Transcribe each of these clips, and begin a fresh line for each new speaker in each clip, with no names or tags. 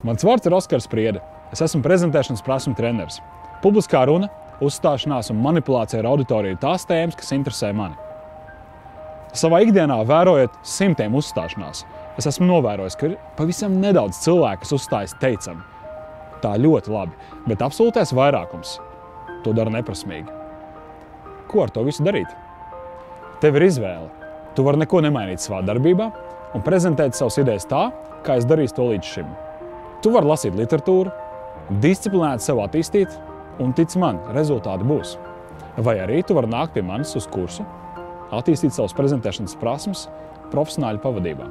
Mans vārds ir Oskars Priede. Es esmu prezentēšanas prasmu treneris. Publiskā runa, uzstāšanās un manipulācija ar auditoriju ir tās tēmas, kas interesē mani. Savā ikdienā vērojot simtiem uzstāšanās, es esmu novērojis, ka ir pavisam nedaudz cilvēku, kas uzstājas teicami. Tā ļoti labi, bet absolūtais vairākums to dara neprasmīgi. Ko ar to visu darīt? Tev ir izvēle. Tu vari neko nemainīt savā darbībā un prezentēt savas idejas tā, kā es darīju to līdz šim. Tu vari lasīt literatūru, disciplinēti sev attīstīt, un tic man, rezultāti būs. Vai arī tu vari nākt pie manis uz kursu, attīstīt savas prezentēšanas prasmes profesionāļu pavadībā.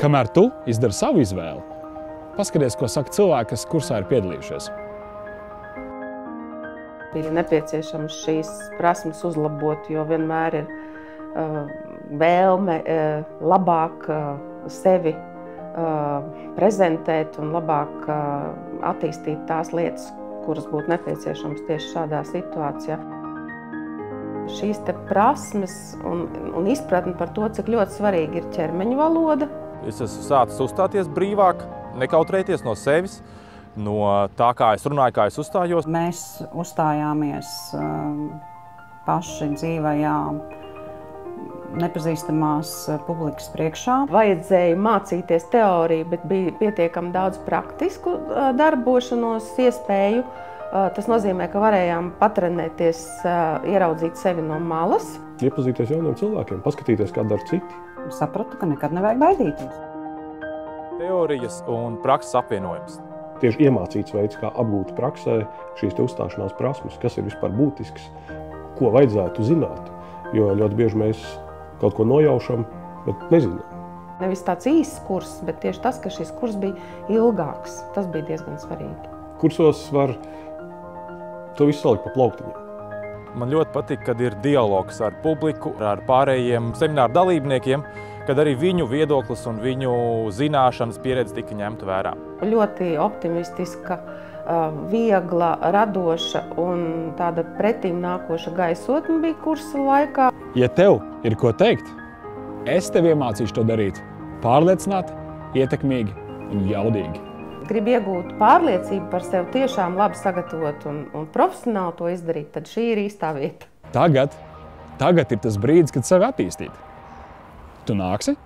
Kamēr tu izdari savu izvēli, paskaties, ko saka cilvēki, kas kursā ir piedalījušies.
Ir nepieciešams šīs prasmes uzlabot, jo vienmēr ir vēlme labāk sevi prezentēt un labāk attīstīt tās lietas, kuras būtu nepieciešamas tieši šādā situācijā. Šīs te prasmes un izpratne par to, cik ļoti svarīgi ir ķermeņa valoda.
Es esmu sācis uzstāties brīvāk, nekautrēties no sevis, no tā, kā es runāju, kā es uzstājos.
Mēs uzstājāmies paši dzīvajā, nepazīstamās publikas priekšā.
Vajadzēja mācīties teoriju, bet bija pietiekami daudz praktisku darbošanos iespēju. Tas nozīmē, ka varējām patrenēties, ieraudzīt sevi no malas.
Iepazīties jauniem cilvēkiem, paskatīties, kā dara citi.
Sapratu, ka nekad nevajag baidīties.
Teorijas un prakses apvienojums.
Tieši iemācīts veids, kā apgūt praksē šīs uzstāšanās prasmes, kas ir vispār būtisks, ko vajadzētu zināt. Jo ļoti bieži mēs kaut ko nojaušam, bet nezinām.
Nevis tāds īsts kurs, bet tieši tas, ka šis kurs bija ilgāks. Tas bija diezgan svarīgi.
Kursos var to visu salikt pa plauktiņiem.
Man ļoti patīk, kad ir dialogs ar publiku, ar pārējiem semināru dalībniekiem, kad arī viņu viedoklis un viņu zināšanas pieredze tika ņemta vērā.
Ļoti optimistiska, viegla, radoša un tāda pretīm nākoša gaisotne bija kursa laikā.
Ja tev ir ko teikt, es tev iemācīšu to darīt pārliecināti, ietekmīgi un jaudīgi.
Gribu iegūt pārliecību par sevi tiešām labi sagatavot un profesionāli to izdarīt, tad šī ir īstā vieta.
Tagad ir tas brīdis, kad sevi attīstīt. Tu nāksi?